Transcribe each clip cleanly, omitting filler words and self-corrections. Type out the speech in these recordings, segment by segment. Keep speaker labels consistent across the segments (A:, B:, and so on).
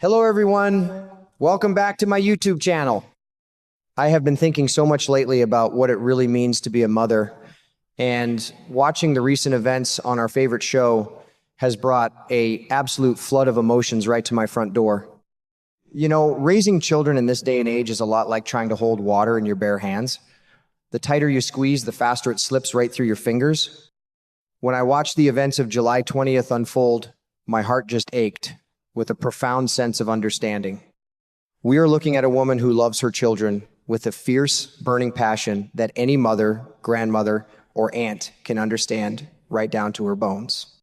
A: Hello, everyone. Welcome back to my YouTube channel. I have been thinking so much lately about what it really means to be a mother, and watching the recent events on our favorite show has brought an absolute flood of emotions right to my front door. You know, raising children in this day and age is a lot like trying to hold water in your bare hands. The tighter you squeeze, the faster it slips right through your fingers. When I watched the events of July 20th unfold, my heart just ached with a profound sense of understanding. We are looking at a woman who loves her children with a fierce, burning passion that any mother, grandmother, or aunt can understand right down to her bones.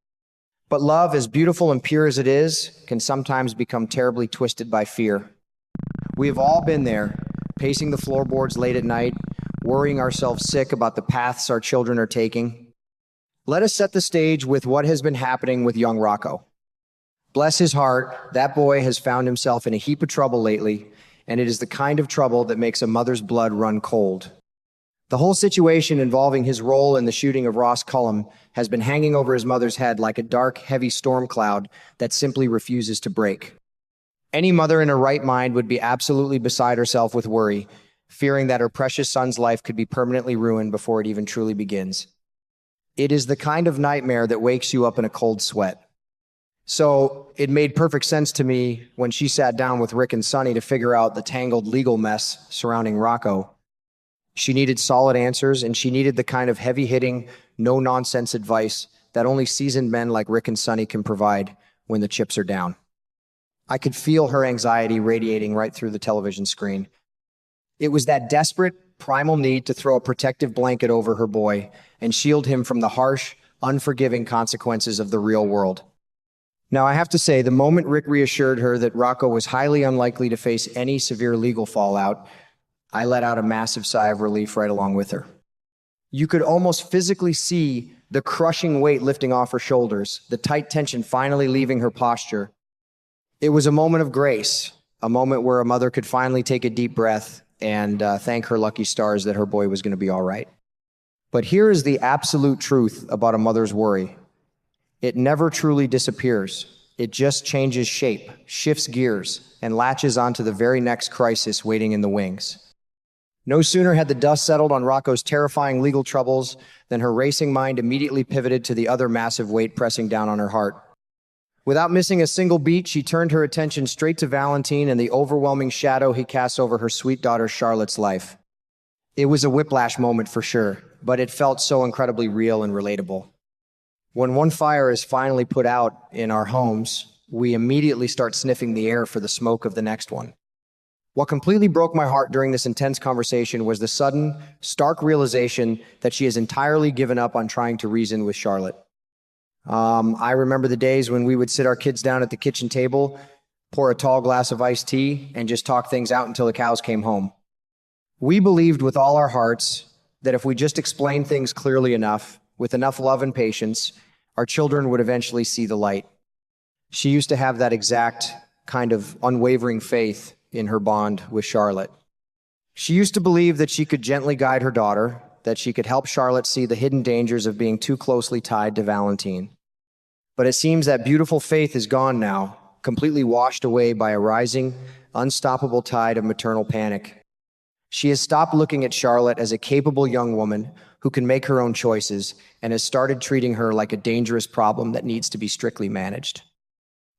A: But love, as beautiful and pure as it is, can sometimes become terribly twisted by fear. We have all been there, pacing the floorboards late at night, worrying ourselves sick about the paths our children are taking. Let us set the stage with what has been happening with young Rocco. Bless his heart, that boy has found himself in a heap of trouble lately, and it is the kind of trouble that makes a mother's blood run cold. The whole situation involving his role in the shooting of Ross Cullum has been hanging over his mother's head like a dark, heavy storm cloud that simply refuses to break. Any mother in her right mind would be absolutely beside herself with worry, fearing that her precious son's life could be permanently ruined before it even truly begins. It is the kind of nightmare that wakes you up in a cold sweat. So it made perfect sense to me when she sat down with Rick and Sonny to figure out the tangled legal mess surrounding Rocco. She needed solid answers, and she needed the kind of heavy-hitting, no-nonsense advice that only seasoned men like Rick and Sonny can provide when the chips are down. I could feel her anxiety radiating right through the television screen. It was that desperate, primal need to throw a protective blanket over her boy and shield him from the harsh, unforgiving consequences of the real world. Now, I have to say, the moment Rick reassured her that Rocco was highly unlikely to face any severe legal fallout, I let out a massive sigh of relief right along with her. You could almost physically see the crushing weight lifting off her shoulders, the tight tension finally leaving her posture. It was a moment of grace, a moment where a mother could finally take a deep breath and thank her lucky stars that her boy was going to be all right. But here is the absolute truth about a mother's worry. It never truly disappears. It just changes shape, shifts gears, and latches onto the very next crisis waiting in the wings. No sooner had the dust settled on Rocco's terrifying legal troubles than her racing mind immediately pivoted to the other massive weight pressing down on her heart. Without missing a single beat, she turned her attention straight to Valentin and the overwhelming shadow he casts over her sweet daughter Charlotte's life. It was a whiplash moment for sure, but it felt so incredibly real and relatable. When one fire is finally put out in our homes, we immediately start sniffing the air for the smoke of the next one. What completely broke my heart during this intense conversation was the sudden, stark realization that she has entirely given up on trying to reason with Charlotte. I remember the days when we would sit our kids down at the kitchen table, pour a tall glass of iced tea, and just talk things out until the cows came home. We believed with all our hearts that if we just explained things clearly enough, with enough love and patience, our children would eventually see the light. She used to have that exact kind of unwavering faith in her bond with Charlotte. She used to believe that she could gently guide her daughter, that she could help Charlotte see the hidden dangers of being too closely tied to Valentin. But it seems that beautiful faith is gone now, completely washed away by a rising, unstoppable tide of maternal panic. She has stopped looking at Charlotte as a capable young woman who can make her own choices and has started treating her like a dangerous problem that needs to be strictly managed.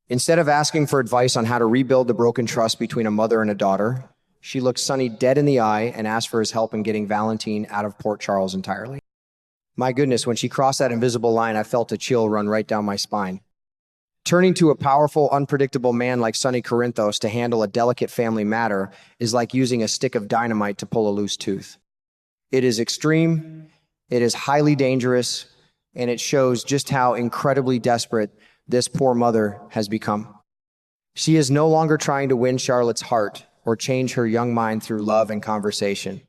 A: Instead of asking for advice on how to rebuild the broken trust between a mother and a daughter, she looked Sonny dead in the eye and asked for his help in getting Valentin out of Port Charles entirely. My goodness, when she crossed that invisible line, I felt a chill run right down my spine. Turning to a powerful, unpredictable man like Sonny Corinthos to handle a delicate family matter is like using a stick of dynamite to pull a loose tooth. It is extreme, it is highly dangerous, and it shows just how incredibly desperate this poor mother has become. She is no longer trying to win Charlotte's heart or change her young mind through love and conversation.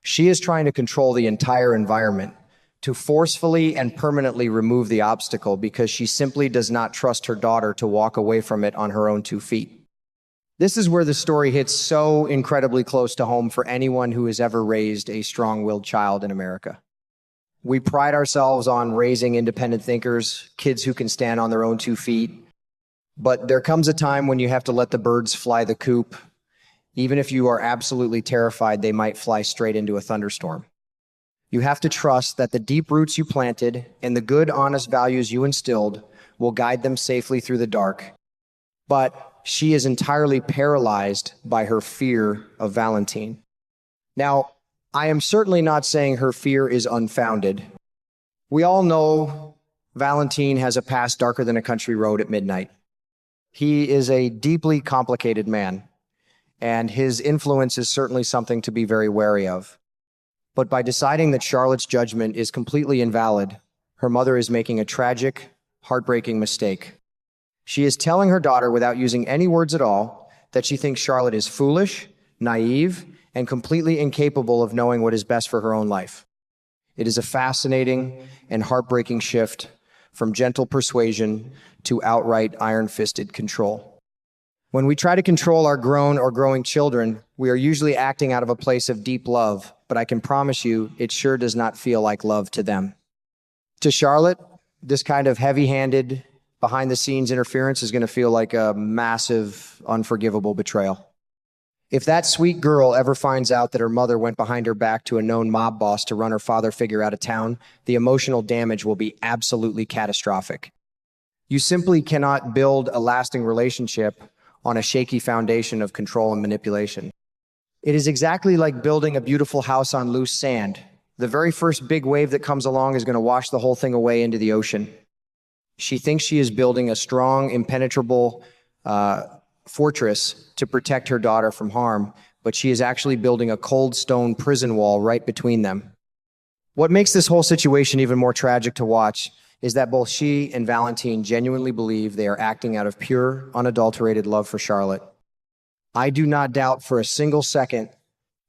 A: She is trying to control the entire environment, to forcefully and permanently remove the obstacle because she simply does not trust her daughter to walk away from it on her own 2 feet. This is where the story hits so incredibly close to home for anyone who has ever raised a strong-willed child in America. We pride ourselves on raising independent thinkers, kids who can stand on their own 2 feet. But there comes a time when you have to let the birds fly the coop. Even if you are absolutely terrified, they might fly straight into a thunderstorm. You have to trust that the deep roots you planted and the good, honest values you instilled will guide them safely through the dark. But she is entirely paralyzed by her fear of Valentin. Now, I am certainly not saying her fear is unfounded. We all know Valentin has a past darker than a country road at midnight. He is a deeply complicated man, and his influence is certainly something to be very wary of. But by deciding that Charlotte's judgment is completely invalid, her mother is making a tragic, heartbreaking mistake. She is telling her daughter, without using any words at all, that she thinks Charlotte is foolish, naive, and completely incapable of knowing what is best for her own life. It is a fascinating and heartbreaking shift from gentle persuasion to outright iron-fisted control. When we try to control our grown or growing children, we are usually acting out of a place of deep love, but I can promise you it sure does not feel like love to them. To Charlotte, this kind of heavy-handed, behind-the-scenes interference is going to feel like a massive, unforgivable betrayal. If that sweet girl ever finds out that her mother went behind her back to a known mob boss to run her father figure out of town, the emotional damage will be absolutely catastrophic. You simply cannot build a lasting relationship on a shaky foundation of control and manipulation. It is exactly like building a beautiful house on loose sand. The very first big wave that comes along is going to wash the whole thing away into the ocean. She thinks she is building a strong, impenetrable fortress to protect her daughter from harm, but she is actually building a cold stone prison wall right between them. What makes this whole situation even more tragic to watch is that both she and Valentin genuinely believe they are acting out of pure, unadulterated love for Charlotte. I do not doubt for a single second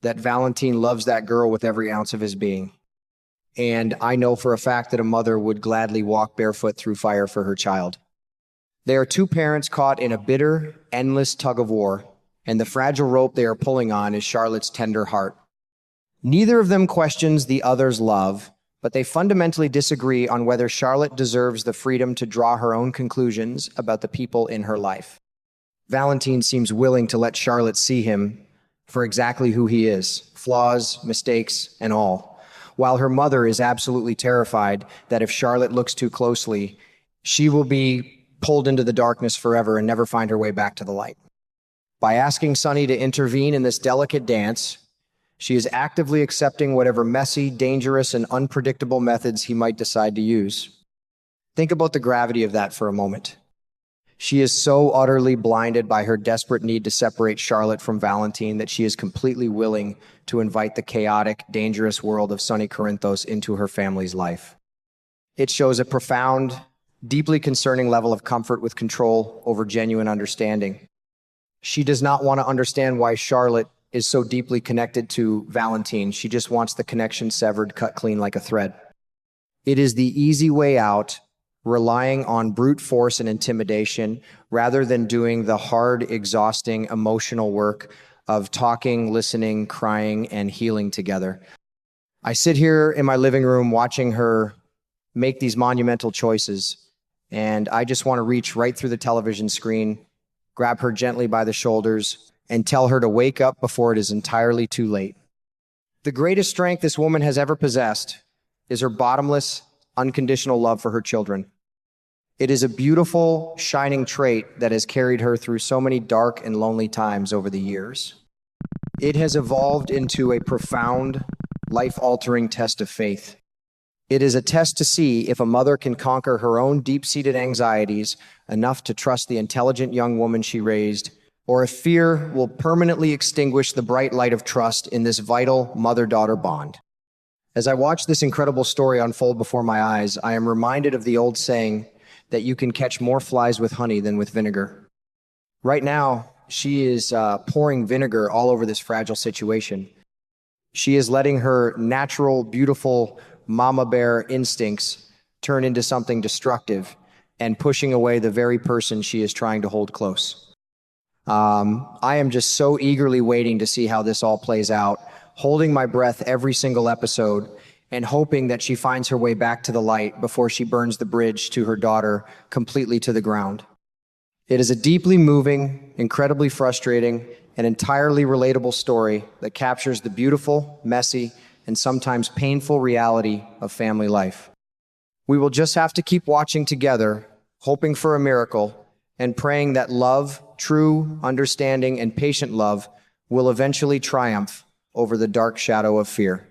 A: that Valentin loves that girl with every ounce of his being. And I know for a fact that a mother would gladly walk barefoot through fire for her child. They are two parents caught in a bitter, endless tug of war, and the fragile rope they are pulling on is Charlotte's tender heart. Neither of them questions the other's love, but they fundamentally disagree on whether Charlotte deserves the freedom to draw her own conclusions about the people in her life. Valentin seems willing to let Charlotte see him for exactly who he is, flaws, mistakes, and all, while her mother is absolutely terrified that if Charlotte looks too closely, she will be pulled into the darkness forever and never find her way back to the light. By asking Sonny to intervene in this delicate dance, she is actively accepting whatever messy, dangerous, and unpredictable methods he might decide to use. Think about the gravity of that for a moment. She is so utterly blinded by her desperate need to separate Charlotte from Valentin that she is completely willing to invite the chaotic, dangerous world of Sonny Corinthos into her family's life. It shows a profound, deeply concerning level of comfort with control over genuine understanding. She does not want to understand why Charlotte is so deeply connected to Valentin. She just wants the connection severed, cut clean like a thread. It is the easy way out, relying on brute force and intimidation rather than doing the hard, exhausting, emotional work of talking, listening, crying, and healing together. I sit here in my living room watching her make these monumental choices, and I just want to reach right through the television screen, grab her gently by the shoulders, and tell her to wake up before it is entirely too late. The greatest strength this woman has ever possessed is her bottomless, unconditional love for her children. It is a beautiful, shining trait that has carried her through so many dark and lonely times over the years. It has evolved into a profound, life-altering test of faith. It is a test to see if a mother can conquer her own deep-seated anxieties enough to trust the intelligent young woman she raised, or if fear will permanently extinguish the bright light of trust in this vital mother-daughter bond. As I watch this incredible story unfold before my eyes, I am reminded of the old saying that you can catch more flies with honey than with vinegar. Right now, she is pouring vinegar all over this fragile situation. She is letting her natural, beautiful mama bear instincts turn into something destructive and pushing away the very person she is trying to hold close. I am just so eagerly waiting to see how this all plays out, holding my breath every single episode and hoping that she finds her way back to the light before she burns the bridge to her daughter completely to the ground. It is a deeply moving, incredibly frustrating, and entirely relatable story that captures the beautiful, messy, and sometimes painful reality of family life. We will just have to keep watching together, hoping for a miracle, and praying that love, true, understanding, and patient love will eventually triumph over the dark shadow of fear.